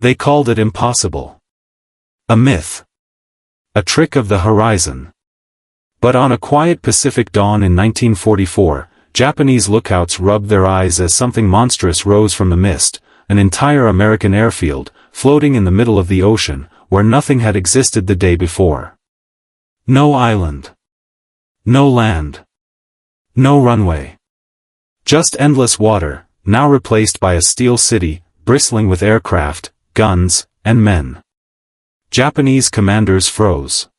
They called it impossible. A myth. A trick of the horizon. But on a quiet Pacific dawn in 1944, Japanese lookouts rubbed their eyes as something monstrous rose from the mist, an entire American airfield, floating in the middle of the ocean, where nothing had existed the day before. No island. No land. No runway. Just endless water, now replaced by a steel city, bristling with aircraft, guns, and men. Japanese commanders froze.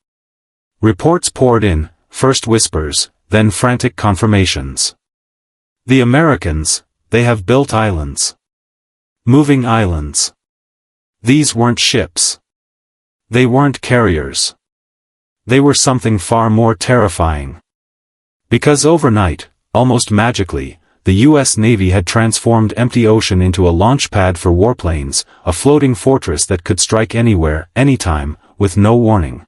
Reports poured in, first whispers, then frantic confirmations. The Americans, they have built islands. Moving islands. These weren't ships. They weren't carriers. They were something far more terrifying. Because overnight, almost magically, the U.S. Navy had transformed empty ocean into a launch pad for warplanes, a floating fortress that could strike anywhere, anytime, with no warning.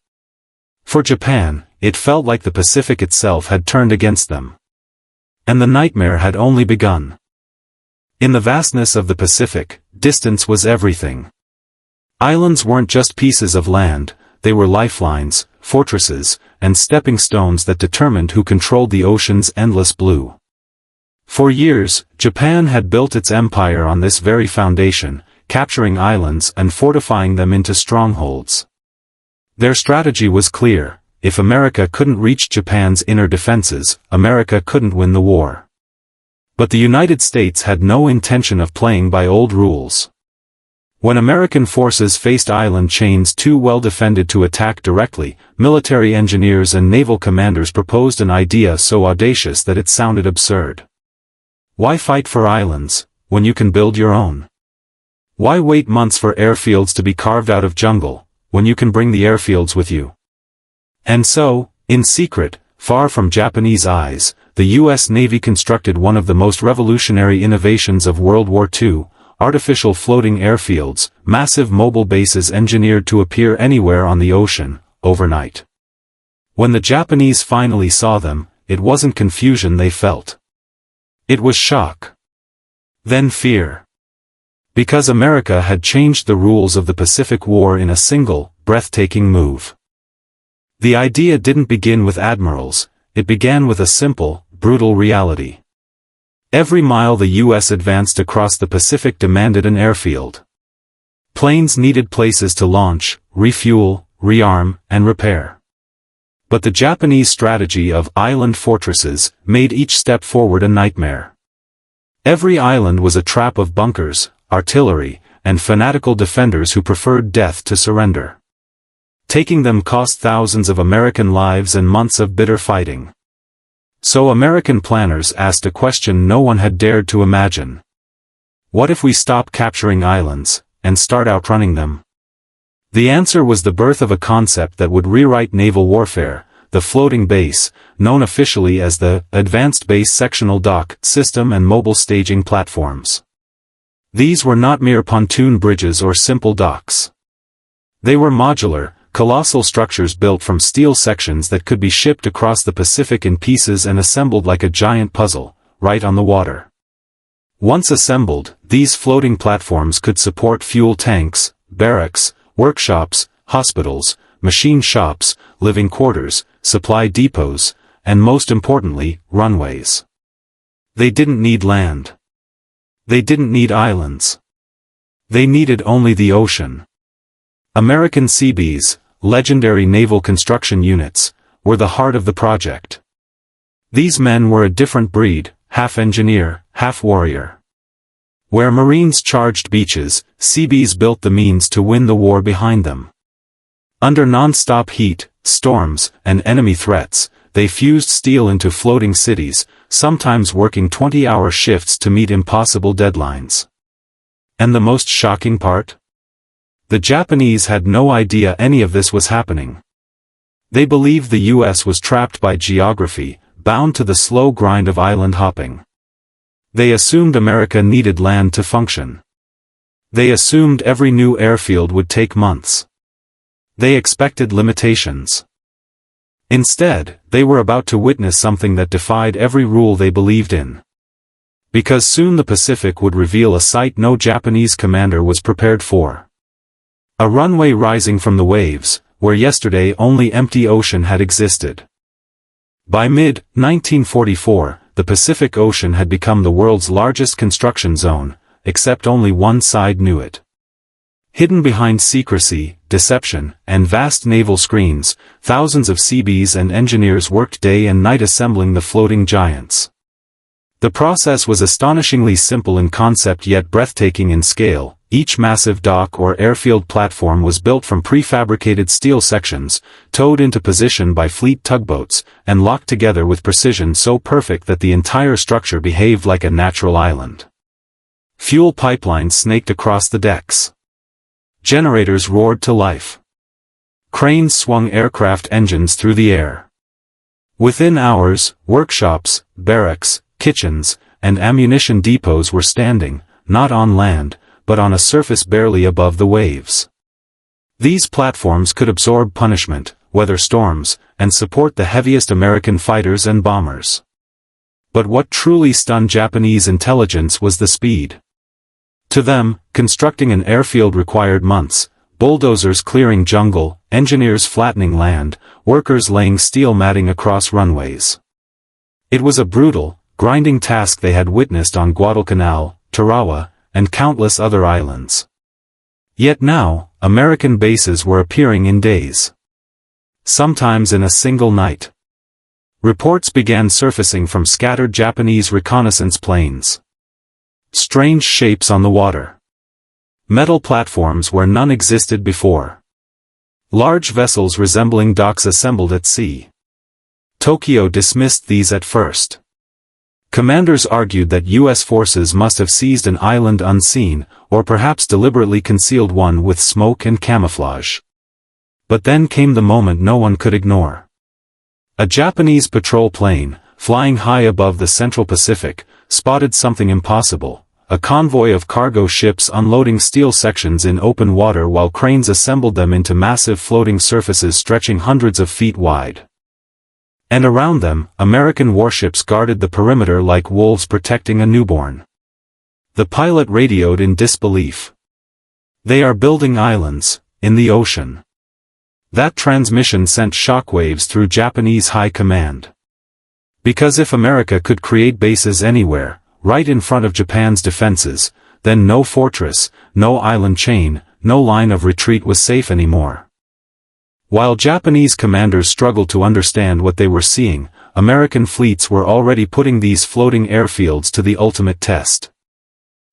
For Japan, it felt like the Pacific itself had turned against them. And the nightmare had only begun. In the vastness of the Pacific, distance was everything. Islands weren't just pieces of land, they were lifelines, fortresses, and stepping stones that determined who controlled the ocean's endless blue. For years, Japan had built its empire on this very foundation, capturing islands and fortifying them into strongholds. Their strategy was clear: if America couldn't reach Japan's inner defenses, America couldn't win the war. But the United States had no intention of playing by old rules. When American forces faced island chains too well defended to attack directly, military engineers and naval commanders proposed an idea so audacious that it sounded absurd. Why fight for islands, when you can build your own? Why wait months for airfields to be carved out of jungle, when you can bring the airfields with you? And so, in secret, far from Japanese eyes, the U.S. Navy constructed one of the most revolutionary innovations of World War II, artificial floating airfields, massive mobile bases engineered to appear anywhere on the ocean, overnight. When the Japanese finally saw them, it wasn't confusion they felt. It was shock. Then fear. Because America had changed the rules of the Pacific War in a single, breathtaking move. The idea didn't begin with admirals, it began with a simple, brutal reality. Every mile the U.S. advanced across the Pacific demanded an airfield. Planes needed places to launch, refuel, rearm, and repair. But the Japanese strategy of island fortresses made each step forward a nightmare. Every island was a trap of bunkers, artillery, and fanatical defenders who preferred death to surrender. Taking them cost thousands of American lives and months of bitter fighting. So American planners asked a question no one had dared to imagine. What if we stop capturing islands, and start outrunning them? The answer was the birth of a concept that would rewrite naval warfare, the floating base, known officially as the Advanced Base Sectional Dock System and Mobile Staging Platforms. These were not mere pontoon bridges or simple docks. They were modular, colossal structures built from steel sections that could be shipped across the Pacific in pieces and assembled like a giant puzzle, right on the water. Once assembled, these floating platforms could support fuel tanks, barracks, workshops, hospitals, machine shops, living quarters, supply depots, and most importantly, runways. They didn't need land. They didn't need islands. They needed only the ocean. American Seabees, legendary naval construction units, were the heart of the project. These men were a different breed, half engineer, half warrior. Where Marines charged beaches, Seabees built the means to win the war behind them. Under non-stop heat, storms, and enemy threats, they fused steel into floating cities, sometimes working 20-hour shifts to meet impossible deadlines. And the most shocking part? The Japanese had no idea any of this was happening. They believed the U.S. was trapped by geography, bound to the slow grind of island hopping. They assumed America needed land to function. They assumed every new airfield would take months. They expected limitations. Instead, they were about to witness something that defied every rule they believed in. Because soon the Pacific would reveal a sight no Japanese commander was prepared for. A runway rising from the waves, where yesterday only empty ocean had existed. By mid-1944, the Pacific Ocean had become the world's largest construction zone, except only one side knew it. Hidden behind secrecy, deception, and vast naval screens, thousands of Seabees and engineers worked day and night assembling the floating giants. The process was astonishingly simple in concept yet breathtaking in scale. Each massive dock or airfield platform was built from prefabricated steel sections, towed into position by fleet tugboats, and locked together with precision so perfect that the entire structure behaved like a natural island. Fuel pipelines snaked across the decks. Generators roared to life. Cranes swung aircraft engines through the air. Within hours, workshops, barracks, kitchens, and ammunition depots were standing, not on land, but on a surface barely above the waves. These platforms could absorb punishment, weather storms, and support the heaviest American fighters and bombers. But what truly stunned Japanese intelligence was the speed. To them, constructing an airfield required months, bulldozers clearing jungle, engineers flattening land, workers laying steel matting across runways. It was a brutal, grinding task they had witnessed on Guadalcanal, Tarawa, and countless other islands. Yet now, American bases were appearing in days. Sometimes in a single night. Reports began surfacing from scattered Japanese reconnaissance planes. Strange shapes on the water. Metal platforms where none existed before. Large vessels resembling docks assembled at sea. Tokyo dismissed these at first. Commanders argued that U.S. forces must have seized an island unseen, or perhaps deliberately concealed one with smoke and camouflage. But then came the moment no one could ignore. A Japanese patrol plane, flying high above the Central Pacific, spotted something impossible, a convoy of cargo ships unloading steel sections in open water while cranes assembled them into massive floating surfaces stretching hundreds of feet wide. And around them, American warships guarded the perimeter like wolves protecting a newborn. The pilot radioed in disbelief. "They are building islands, in the ocean." That transmission sent shockwaves through Japanese high command. Because if America could create bases anywhere, right in front of Japan's defenses, then no fortress, no island chain, no line of retreat was safe anymore. While Japanese commanders struggled to understand what they were seeing, American fleets were already putting these floating airfields to the ultimate test.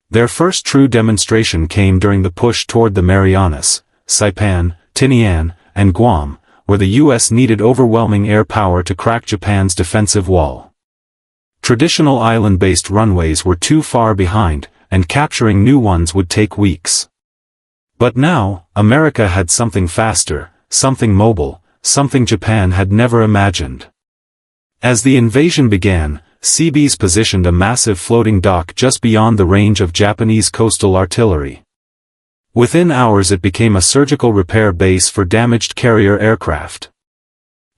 Their first true demonstration came during the push toward the Marianas, Saipan, Tinian, and Guam, where the U.S. needed overwhelming air power to crack Japan's defensive wall. Traditional island-based runways were too far behind, and capturing new ones would take weeks. But now, America had something faster, something mobile, something Japan had never imagined. As the invasion began, Seabees positioned a massive floating dock just beyond the range of Japanese coastal artillery. Within hours it became a surgical repair base for damaged carrier aircraft.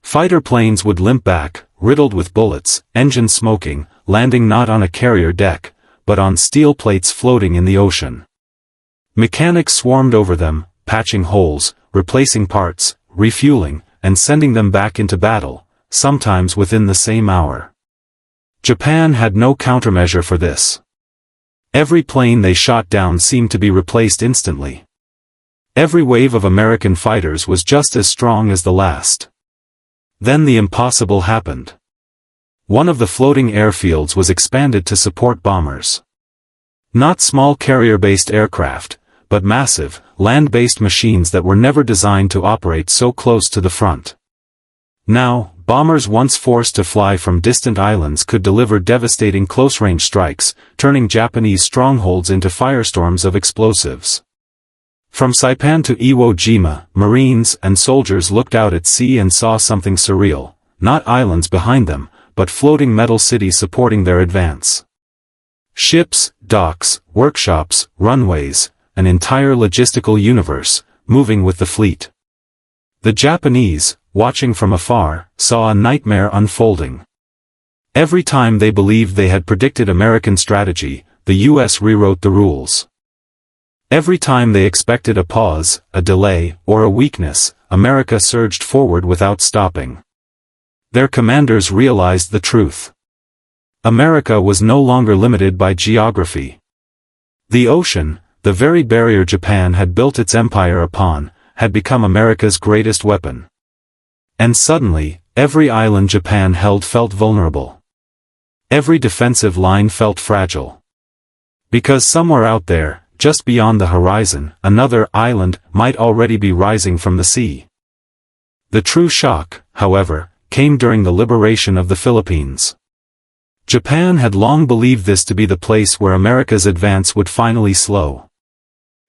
Fighter planes would limp back, riddled with bullets, engines smoking, landing not on a carrier deck, but on steel plates floating in the ocean. Mechanics swarmed over them, patching holes, replacing parts, refueling, and sending them back into battle, sometimes within the same hour. Japan had no countermeasure for this. Every plane they shot down seemed to be replaced instantly. Every wave of American fighters was just as strong as the last. Then the impossible happened. One of the floating airfields was expanded to support bombers. Not small carrier-based aircraft, but massive, land-based machines that were never designed to operate so close to the front. Now, bombers once forced to fly from distant islands could deliver devastating close-range strikes, turning Japanese strongholds into firestorms of explosives. From Saipan to Iwo Jima, Marines and soldiers looked out at sea and saw something surreal, not islands behind them, but floating metal cities supporting their advance. Ships, docks, workshops, runways, an entire logistical universe, moving with the fleet. The Japanese, watching from afar, saw a nightmare unfolding. Every time they believed they had predicted American strategy, the U.S. rewrote the rules. Every time they expected a pause, a delay, or a weakness, America surged forward without stopping. Their commanders realized the truth. America was no longer limited by geography. The ocean, the very barrier Japan had built its empire upon, had become America's greatest weapon. And suddenly, every island Japan held felt vulnerable. Every defensive line felt fragile. Because somewhere out there, just beyond the horizon, another island might already be rising from the sea. The true shock, however, came during the liberation of the Philippines. Japan had long believed this to be the place where America's advance would finally slow.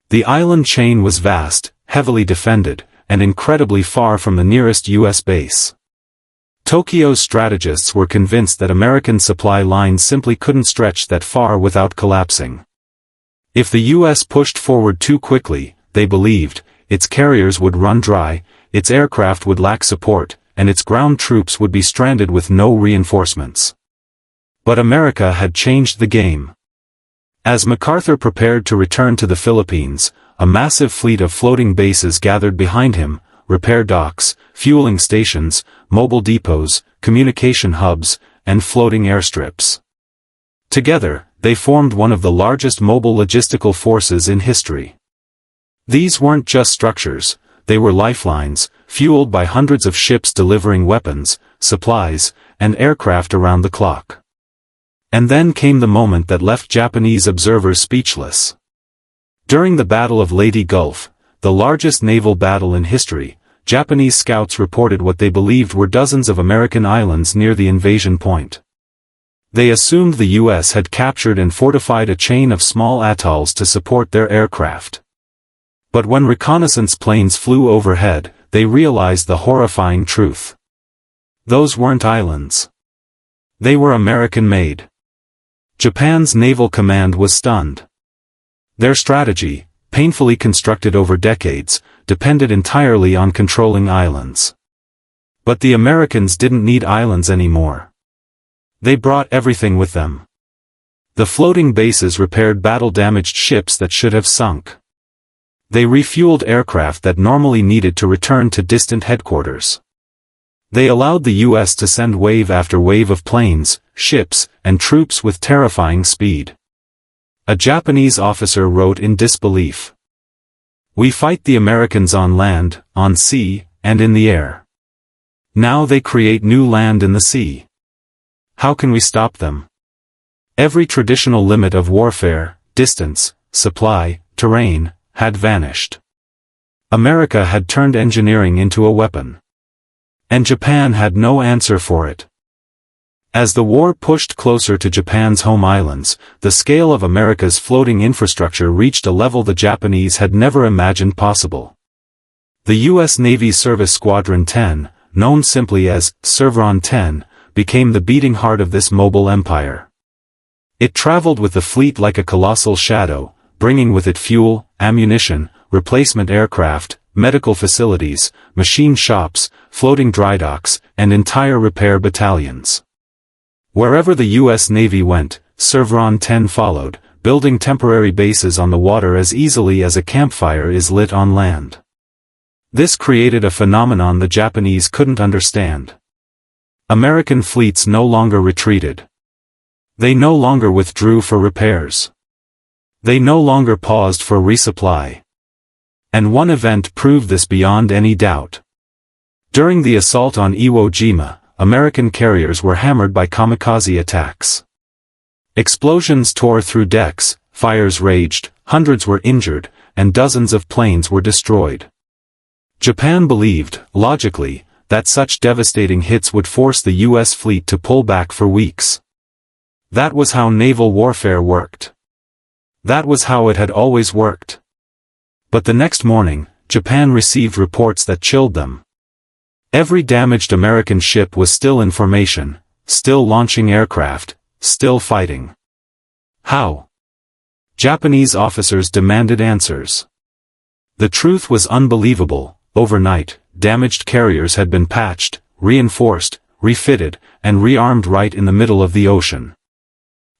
The island chain was vast, heavily defended, and incredibly far from the nearest U.S. base. Tokyo's strategists were convinced that American supply lines simply couldn't stretch that far without collapsing. If the U.S. pushed forward too quickly, they believed, its carriers would run dry, its aircraft would lack support, and its ground troops would be stranded with no reinforcements. But America had changed the game. As MacArthur prepared to return to the Philippines, a massive fleet of floating bases gathered behind him, repair docks, fueling stations, mobile depots, communication hubs, and floating airstrips. Together, they formed one of the largest mobile logistical forces in history. These weren't just structures, they were lifelines, fueled by hundreds of ships delivering weapons, supplies, and aircraft around the clock. And then came the moment that left Japanese observers speechless. During the Battle of Leyte Gulf, the largest naval battle in history, Japanese scouts reported what they believed were dozens of American islands near the invasion point. They assumed the U.S. had captured and fortified a chain of small atolls to support their aircraft. But when reconnaissance planes flew overhead, they realized the horrifying truth. Those weren't islands. They were American-made. Japan's naval command was stunned. Their strategy, painfully constructed over decades, depended entirely on controlling islands. But the Americans didn't need islands anymore. They brought everything with them. The floating bases repaired battle-damaged ships that should have sunk. They refueled aircraft that normally needed to return to distant headquarters. They allowed the U.S. to send wave after wave of planes, ships, and troops with terrifying speed. A Japanese officer wrote in disbelief. "We fight the Americans on land, on sea, and in the air. Now they create new land in the sea. How can we stop them?" Every traditional limit of warfare, distance, supply, terrain, had vanished. America had turned engineering into a weapon. And Japan had no answer for it. As the war pushed closer to Japan's home islands, the scale of America's floating infrastructure reached a level the Japanese had never imagined possible. The U.S. Navy Service Squadron 10, known simply as Servron 10, became the beating heart of this mobile empire. It traveled with the fleet like a colossal shadow, bringing with it fuel, ammunition, replacement aircraft, medical facilities, machine shops, floating dry docks, and entire repair battalions. Wherever the U.S. Navy went, Servron 10 followed, building temporary bases on the water as easily as a campfire is lit on land. This created a phenomenon the Japanese couldn't understand. American fleets no longer retreated. They no longer withdrew for repairs. They no longer paused for resupply. And one event proved this beyond any doubt. During the assault on Iwo Jima, American carriers were hammered by kamikaze attacks. Explosions tore through decks, fires raged, hundreds were injured, and dozens of planes were destroyed. Japan believed, logically, that such devastating hits would force the U.S. fleet to pull back for weeks. That was how naval warfare worked. That was how it had always worked. But the next morning, Japan received reports that chilled them. Every damaged American ship was still in formation, still launching aircraft, still fighting. How? Japanese officers demanded answers. The truth was unbelievable. Overnight, damaged carriers had been patched, reinforced, refitted, and rearmed right in the middle of the ocean.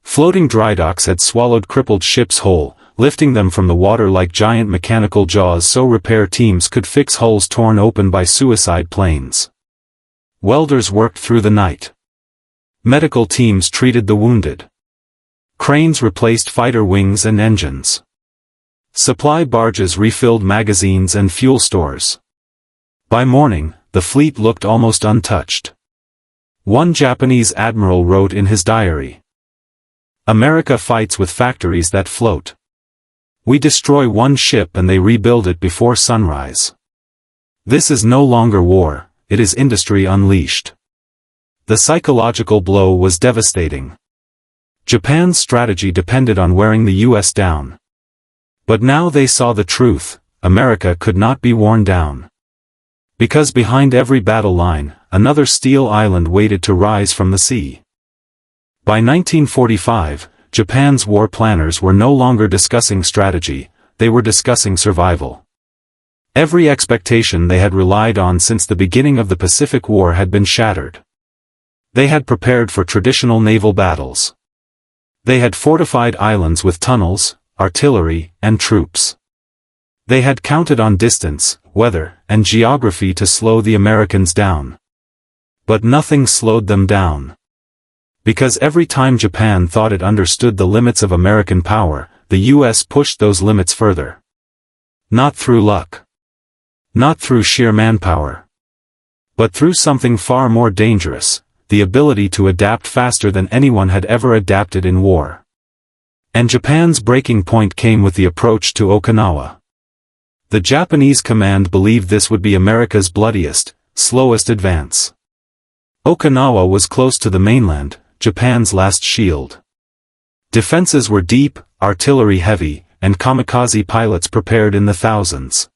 Floating dry docks had swallowed crippled ships whole, lifting them from the water like giant mechanical jaws so repair teams could fix hulls torn open by suicide planes. Welders worked through the night. Medical teams treated the wounded. Cranes replaced fighter wings and engines. Supply barges refilled magazines and fuel stores. By morning, the fleet looked almost untouched. One Japanese admiral wrote in his diary, "America fights with factories that float. We destroy one ship and they rebuild it before sunrise. This is no longer war, it is industry unleashed." The psychological blow was devastating. Japan's strategy depended on wearing the US down. But now they saw the truth: America could not be worn down. Because behind every battle line, another steel island waited to rise from the sea. By 1945, Japan's war planners were no longer discussing strategy, they were discussing survival. Every expectation they had relied on since the beginning of the Pacific War had been shattered. They had prepared for traditional naval battles. They had fortified islands with tunnels, artillery, and troops. They had counted on distance, weather, and geography to slow the Americans down. But nothing slowed them down. Because every time Japan thought it understood the limits of American power, the US pushed those limits further. Not through luck. Not through sheer manpower. But through something far more dangerous: the ability to adapt faster than anyone had ever adapted in war. And Japan's breaking point came with the approach to Okinawa. The Japanese command believed this would be America's bloodiest, slowest advance. Okinawa was close to the mainland, Japan's last shield. Defenses were deep, artillery heavy, and kamikaze pilots prepared in the thousands.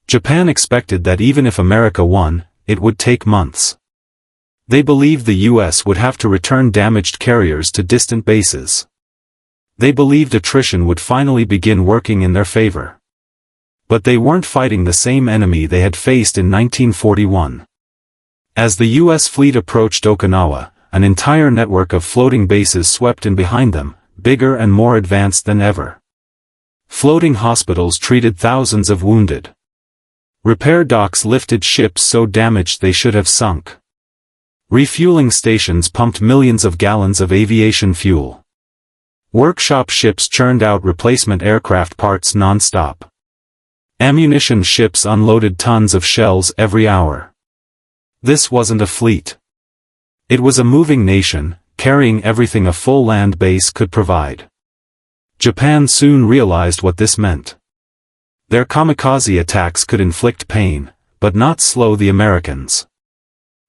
Japan expected that even if America won, it would take months. They believed the US would have to return damaged carriers to distant bases. They believed attrition would finally begin working in their favor. But they weren't fighting the same enemy they had faced in 1941. As the US fleet approached Okinawa, an entire network of floating bases swept in behind them, bigger and more advanced than ever. Floating hospitals treated thousands of wounded. Repair docks lifted ships so damaged they should have sunk. Refueling stations pumped millions of gallons of aviation fuel. Workshop ships churned out replacement aircraft parts non-stop. Ammunition ships unloaded tons of shells every hour. This wasn't a fleet. It was a moving nation, carrying everything a full land base could provide. Japan soon realized what this meant. Their kamikaze attacks could inflict pain, but not slow the Americans.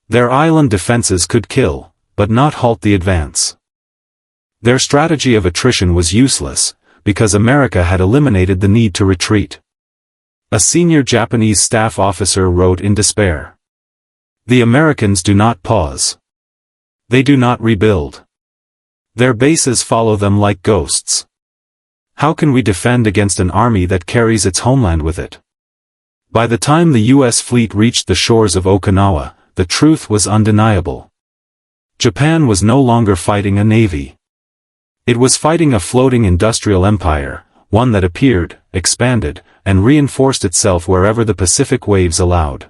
Their island defenses could kill, but not halt the advance. Their strategy of attrition was useless, because America had eliminated the need to retreat. A senior Japanese staff officer wrote in despair, "The Americans do not pause. They do not rebuild. Their bases follow them like ghosts. How can we defend against an army that carries its homeland with it?" By the time the US fleet reached the shores of Okinawa, the truth was undeniable. Japan was no longer fighting a navy. It was fighting a floating industrial empire, one that appeared, expanded, and reinforced itself wherever the Pacific waves allowed.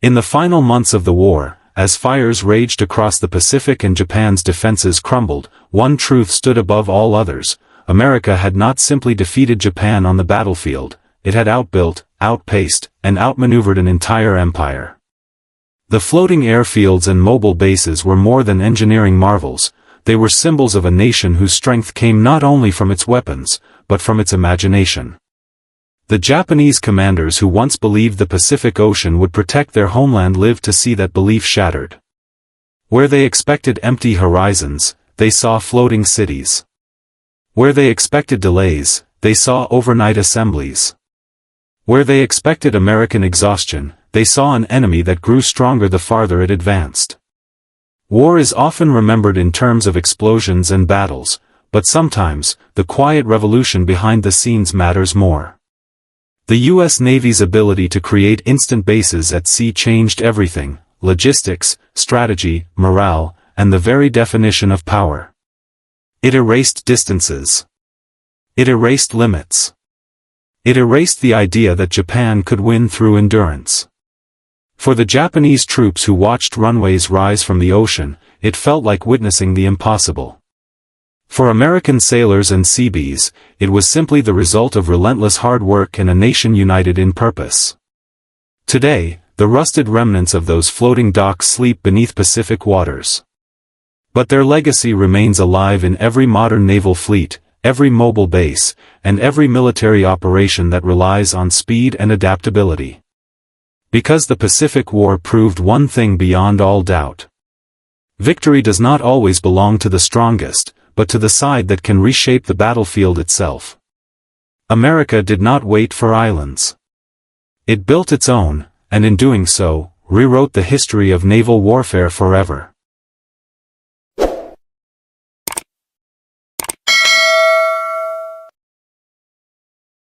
In the final months of the war, as fires raged across the Pacific and Japan's defenses crumbled, one truth stood above all others: America had not simply defeated Japan on the battlefield, it had outbuilt, outpaced, and outmaneuvered an entire empire. The floating airfields and mobile bases were more than engineering marvels, they were symbols of a nation whose strength came not only from its weapons, but from its imagination. The Japanese commanders who once believed the Pacific Ocean would protect their homeland lived to see that belief shattered. Where they expected empty horizons, they saw floating cities. Where they expected delays, they saw overnight assemblies. Where they expected American exhaustion, they saw an enemy that grew stronger the farther it advanced. War is often remembered in terms of explosions and battles, but sometimes, the quiet revolution behind the scenes matters more. The U.S. Navy's ability to create instant bases at sea changed everything: logistics, strategy, morale, and the very definition of power. It erased distances. It erased limits. It erased the idea that Japan could win through endurance. For the Japanese troops who watched runways rise from the ocean, it felt like witnessing the impossible. For American sailors and Seabees, it was simply the result of relentless hard work and a nation united in purpose. Today, the rusted remnants of those floating docks sleep beneath Pacific waters. But their legacy remains alive in every modern naval fleet, every mobile base, and every military operation that relies on speed and adaptability. Because the Pacific War proved one thing beyond all doubt. Victory does not always belong to the strongest, but to the side that can reshape the battlefield itself. America did not wait for islands. It built its own, and in doing so, rewrote the history of naval warfare forever.